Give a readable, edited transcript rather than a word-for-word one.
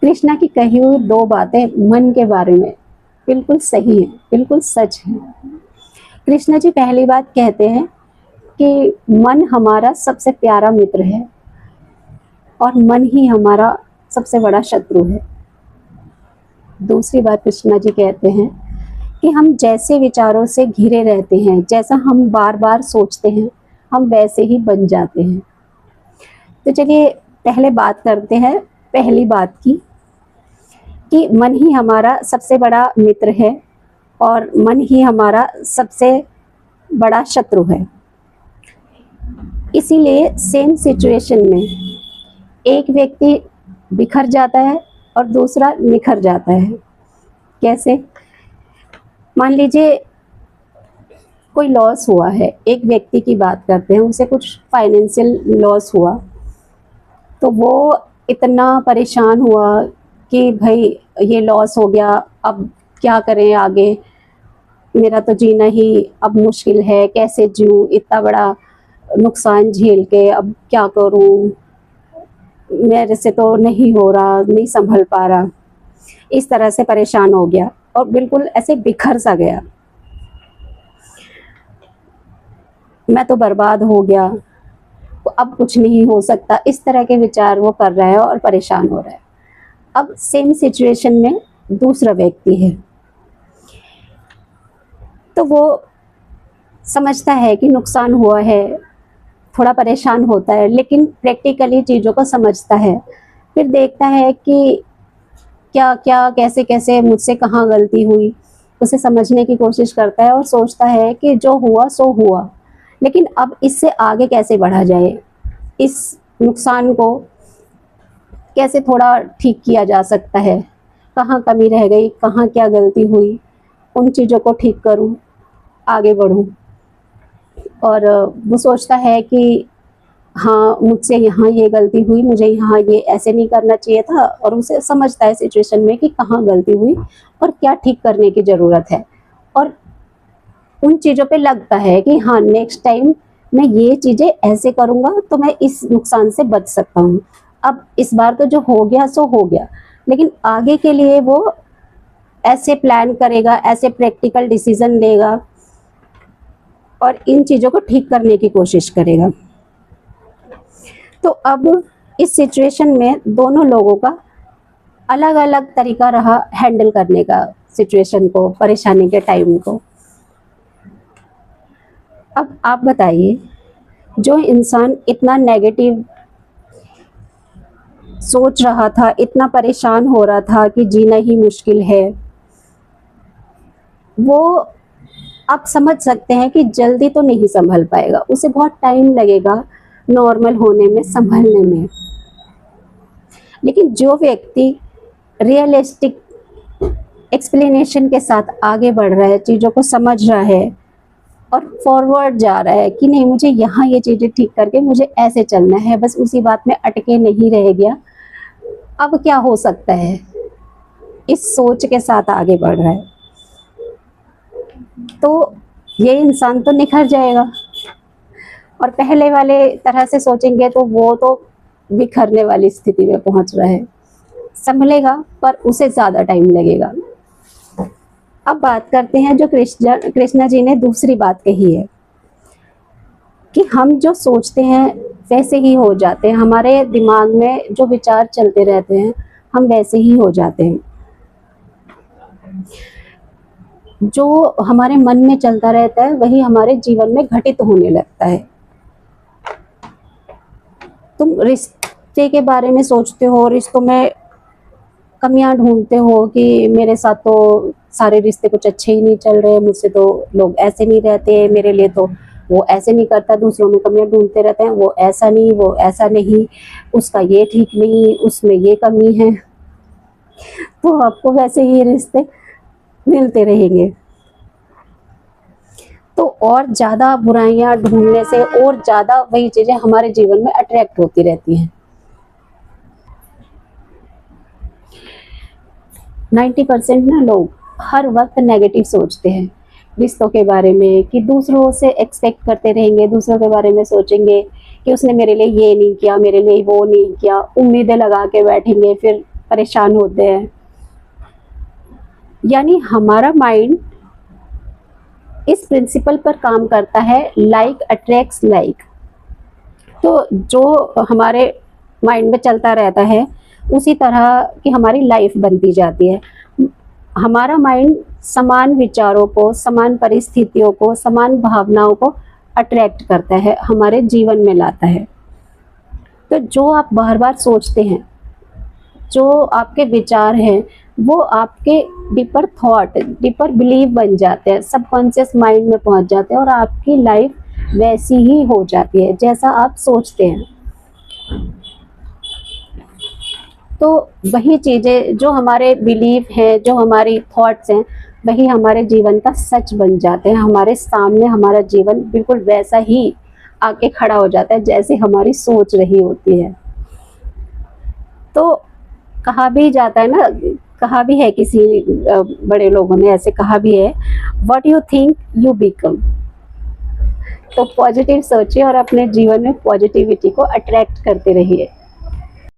कृष्णा की कही हुई दो बातें मन के बारे में बिल्कुल सही है, बिल्कुल सच है। कृष्णा जी पहली बात कहते हैं कि मन हमारा सबसे प्यारा मित्र है और मन ही हमारा सबसे बड़ा शत्रु है। दूसरी बात कृष्णा जी कहते हैं कि हम जैसे विचारों से घिरे रहते हैं, जैसा हम बार बार सोचते हैं, हम वैसे ही बन जाते हैं। तो चलिए पहले बात करते हैं पहली बात की, कि मन ही हमारा सबसे बड़ा मित्र है और मन ही हमारा सबसे बड़ा शत्रु है। इसीलिए सेम सिचुएशन में एक व्यक्ति बिखर जाता है और दूसरा निखर जाता है। कैसे? मान लीजिए कोई लॉस हुआ है, एक व्यक्ति की बात करते हैं, उसे कुछ फाइनेंशियल लॉस हुआ, तो वो इतना परेशान हुआ कि भाई ये लॉस हो गया, अब क्या करें आगे, मेरा तो जीना ही अब मुश्किल है, कैसे जीऊँ, इतना बड़ा नुकसान झेल के, अब क्या करूँ, मेरे से तो नहीं हो रहा, नहीं संभल पा रहा। इस तरह से परेशान हो गया और बिल्कुल ऐसे बिखर सा गया, मैं तो बर्बाद हो गया, अब कुछ नहीं हो सकता, इस तरह के विचार वो कर रहा है और परेशान हो रहा है। अब सेम सिचुएशन में दूसरा व्यक्ति है, तो वो समझता है कि नुकसान हुआ है, थोड़ा परेशान होता है, लेकिन प्रैक्टिकली चीज़ों को समझता है, फिर देखता है कि क्या क्या कैसे कैसे मुझसे कहाँ गलती हुई, उसे समझने की कोशिश करता है और सोचता है कि जो हुआ सो हुआ, लेकिन अब इससे आगे कैसे बढ़ा जाए, इस नुकसान को कैसे थोड़ा ठीक किया जा सकता है, कहाँ कमी रह गई, कहाँ क्या गलती हुई, उन चीज़ों को ठीक करूं, आगे बढ़ूं। और वो सोचता है कि हाँ मुझसे यहाँ ये गलती हुई, मुझे यहाँ ये ऐसे नहीं करना चाहिए था, और उसे समझता है सिचुएशन में कि कहाँ गलती हुई और क्या ठीक करने की ज़रूरत है, और उन चीज़ों पे लगता है कि हाँ नेक्स्ट टाइम मैं ये चीज़ें ऐसे करूँगा तो मैं इस नुकसान से बच सकता हूँ। अब इस बार तो जो हो गया सो हो गया, लेकिन आगे के लिए वो ऐसे प्लान करेगा, ऐसे प्रैक्टिकल डिसीजन लेगा और इन चीज़ों को ठीक करने की कोशिश करेगा। तो अब इस सिचुएशन में दोनों लोगों का अलग अलग तरीका रहा हैंडल करने का सिचुएशन को, परेशानी के टाइम को। अब आप बताइए, जो इंसान इतना नेगेटिव सोच रहा था, इतना परेशान हो रहा था कि जीना ही मुश्किल है, वो आप समझ सकते हैं कि जल्दी तो नहीं संभल पाएगा, उसे बहुत टाइम लगेगा नॉर्मल होने में, संभलने में। लेकिन जो व्यक्ति रियलिस्टिक एक्सप्लेनेशन के साथ आगे बढ़ रहा है, चीज़ों को समझ रहा है और फॉरवर्ड जा रहा है कि नहीं मुझे यहाँ ये चीज़ें ठीक करके मुझे ऐसे चलना है, बस उसी बात में अटके नहीं रह गया, अब क्या हो सकता है, इस सोच के साथ आगे बढ़ रहा है, तो ये इंसान तो निखर जाएगा। और पहले वाले तरह से सोचेंगे तो वो तो बिखरने वाली स्थिति में पहुंच रहा है, संभलेगा पर उसे ज़्यादा टाइम लगेगा। अब बात करते हैं जो कृष्णा जी ने दूसरी बात कही है कि हम जो सोचते हैं वैसे ही हो जाते हैं, हमारे दिमाग में जो विचार चलते रहते हैं हम वैसे ही हो जाते हैं, जो हमारे मन में चलता रहता है वही हमारे जीवन में घटित होने लगता है। तुम रिश्ते के बारे में सोचते हो, रिश्तों में कमियां ढूंढते हो कि मेरे साथ तो सारे रिश्ते कुछ अच्छे ही नहीं चल रहे, मुझसे तो लोग ऐसे नहीं रहते, मेरे लिए तो वो ऐसे नहीं करता, दूसरों में कमियां ढूंढते रहते हैं, वो ऐसा नहीं, वो ऐसा नहीं, उसका ये ठीक नहीं, उसमें ये कमी है, तो आपको वैसे ही रिश्ते मिलते रहेंगे। तो और ज़्यादा बुराइयां ढूंढने से और ज़्यादा वही चीज़ें हमारे जीवन में अट्रैक्ट होती रहती हैं। 90% ना लोग हर वक्त नेगेटिव सोचते हैं रिश्तों के बारे में, कि दूसरों से एक्सपेक्ट करते रहेंगे, दूसरों के बारे में सोचेंगे कि उसने मेरे लिए ये नहीं किया, मेरे लिए वो नहीं किया, उम्मीदें लगा के बैठेंगे, फिर परेशान होते हैं। यानी हमारा माइंड इस प्रिंसिपल पर काम करता है, लाइक अट्रैक्ट्स लाइक। तो जो हमारे माइंड में चलता रहता है उसी तरह की हमारी लाइफ बनती जाती है। हमारा माइंड समान विचारों को, समान परिस्थितियों को, समान भावनाओं को अट्रैक्ट करता है, हमारे जीवन में लाता है। तो जो आप बार बार सोचते हैं, जो आपके विचार हैं, वो आपके डीपर थॉट, डीपर बिलीव बन जाते हैं, सबकॉन्शियस माइंड में पहुंच जाते हैं और आपकी लाइफ वैसी ही हो जाती है जैसा आप सोचते हैं। तो वही चीज़ें जो हमारे बिलीव हैं, जो हमारी थॉट्स हैं, वही हमारे जीवन का सच बन जाते हैं। हमारे सामने हमारा जीवन बिल्कुल वैसा ही आके खड़ा हो जाता है जैसे हमारी सोच रही होती है। तो कहा भी जाता है ना, कहा भी है किसी बड़े लोगों ने ऐसे कहा भी है, what you think you become. तो पॉजिटिव सोचिए और अपने जीवन में पॉजिटिविटी को अट्रैक्ट करते रहिए।